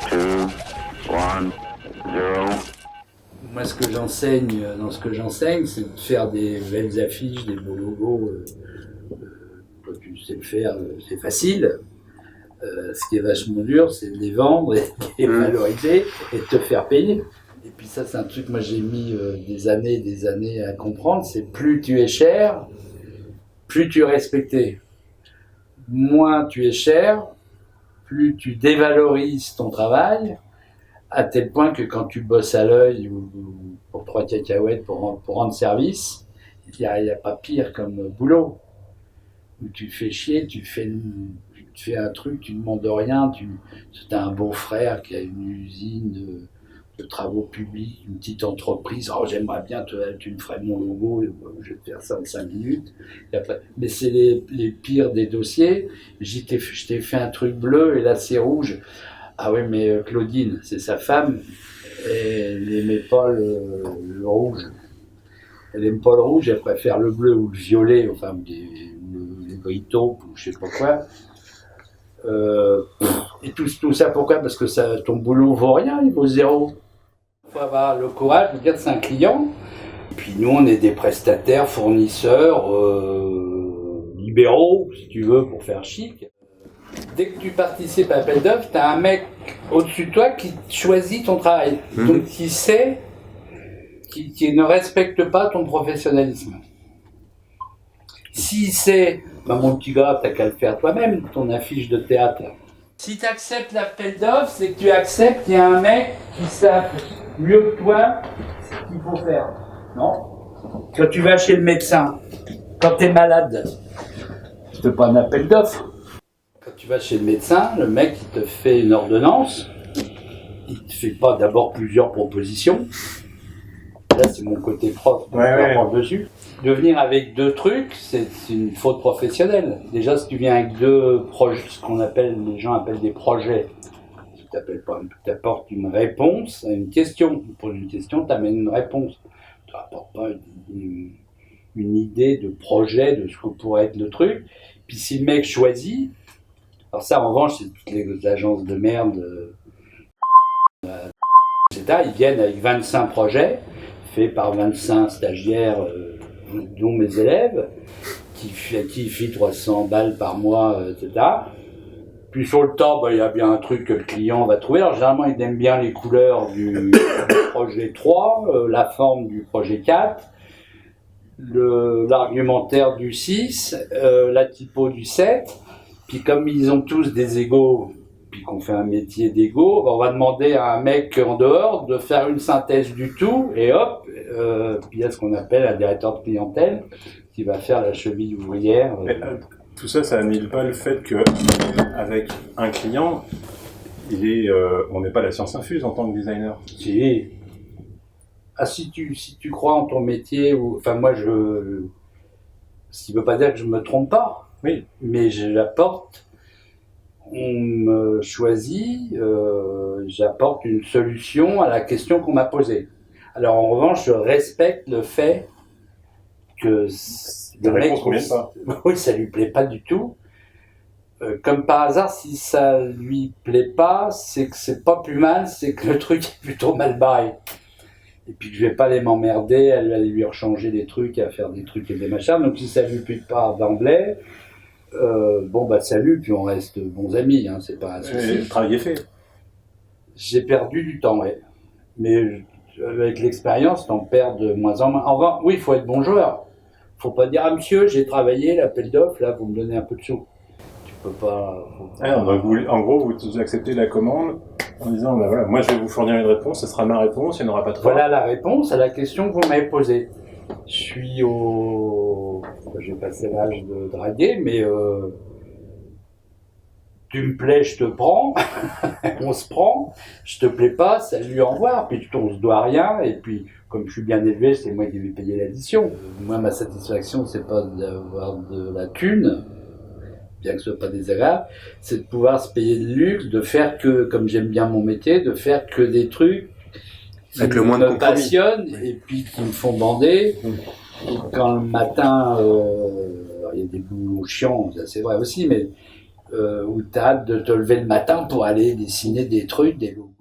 3, 2, 1, 0. Moi, ce que j'enseigne, c'est de faire des belles affiches, des beaux logos. Toi, tu sais le faire, c'est facile. Ce qui est vachement dur, c'est de les vendre et de les valoriser et de te faire payer. Et puis ça, c'est un truc, moi j'ai mis des années à comprendre, c'est plus tu es cher, plus tu es respecté. Moins tu es cher, plus tu dévalorises ton travail, à tel point que quand tu bosses à l'œil ou pour 3 cacahuètes pour rendre service, il n'y a pas pire comme boulot. Où tu fais chier, tu fais un truc, tu ne demandes rien, tu as un beau-frère qui a une usine de travaux publics, une petite entreprise, oh j'aimerais bien, tu me ferais mon logo, je vais te faire ça en 5 minutes. Et après, mais c'est les pires des dossiers, je t'ai fait un truc bleu et là c'est rouge. Ah oui, mais Claudine, c'est sa femme, et elle n'aimait pas le rouge. Elle n'aime pas le rouge, elle préfère le bleu ou le violet, enfin le gris taupe ou je sais pas quoi. Et tout ça pourquoi? Parce que ton boulot vaut rien, il vaut zéro. Il faut avoir le courage de dire que c'est un client. Et puis nous, on est des prestataires, fournisseurs, libéraux, si tu veux, pour faire chic. Dès que tu participes à appel d'offres, tu as un mec au-dessus de toi qui choisit ton travail. Donc qui sait, qui ne respecte pas ton professionnalisme. S'il sait, mon petit gars, t'as qu'à le faire toi-même, ton affiche de théâtre. Si tu acceptes l'appel d'offres, c'est que tu acceptes qu'il y a un mec qui sait mieux que toi ce qu'il faut faire. Non? Quand tu vas chez le médecin, quand tu es malade, tu fais pas un appel d'offres. Quand tu vas chez le médecin, le mec il te fait une ordonnance, il te fait pas d'abord plusieurs propositions. Là, c'est mon côté prof, prof dessus. De venir avec 2 trucs, c'est une faute professionnelle. Déjà, si tu viens avec 2 projets, les gens appellent des projets, tu t'apportes une réponse à une question. Tu poses une question, tu amènes une réponse. Tu n'apportes pas une idée de projet, de ce que pourrait être le truc. Puis si le mec choisit, alors ça, en revanche, c'est toutes les agences de merde, etc. Ils viennent avec 25 projets, faits par 25 stagiaires, dont mes élèves, qui filent 300 balles par mois, etc. Puis sur le temps, il y a bien un truc que le client va trouver. Alors généralement, il aime bien les couleurs du projet 3, la forme du projet 4, l'argumentaire du 6, la typo du 7. Puis comme ils ont tous des égos, puis qu'on fait un métier d'égo, on va demander à un mec en dehors de faire une synthèse du tout, et hop, puis il y a ce qu'on appelle un directeur de clientèle qui va faire la cheville ouvrière. Tout ça, ça annule pas le fait que avec un client, on n'est pas la science infuse en tant que designer. Si. Ah, si tu crois en ton métier, enfin moi ce qui ne veut pas dire que je me trompe pas, oui, mais je l'apporte. On me choisit, j'apporte une solution à la question qu'on m'a posée. Alors en revanche, je respecte le fait que le mec, oui, ça lui plaît pas du tout. Comme par hasard, si ça lui plaît pas, c'est que c'est pas plus mal, c'est que le truc est plutôt mal barré. Et puis que je vais pas aller m'emmerder, à aller lui rechanger des trucs, à faire des trucs et des machins. Donc si ça lui plaît pas d'emblée, salut, puis on reste bons amis, hein, c'est pas un souci. Le travail est fait. J'ai perdu du temps, ouais. Mais avec l'expérience, t'en perds de moins en moins. En revanche, oui, il faut être bon joueur. Faut pas dire, monsieur, j'ai travaillé, l'appel d'offres, là, vous me donnez un peu de sous. Tu peux pas... En gros, vous acceptez la commande en disant, voilà, moi je vais vous fournir une réponse, ce sera ma réponse, il n'y en aura pas 3. Voilà la réponse à la question que vous m'avez posée. Je suis j'ai passé l'âge de draguer, mais tu me plais, je te prends, on se prend, je te plais pas, salut, au revoir, puis on se doit rien, et puis comme je suis bien élevé, c'est moi qui vais payer l'addition. Moi, ma satisfaction, c'est pas d'avoir de la thune, bien que ce soit pas désagréable, c'est de pouvoir se payer de luxe, de faire que, comme j'aime bien mon métier, de faire que des trucs qui me passionnent, et puis qui me font bander. Et quand le matin, il y a des boulots chiants, c'est vrai aussi, mais où tu as hâte de te lever le matin pour aller dessiner des trucs, des logos.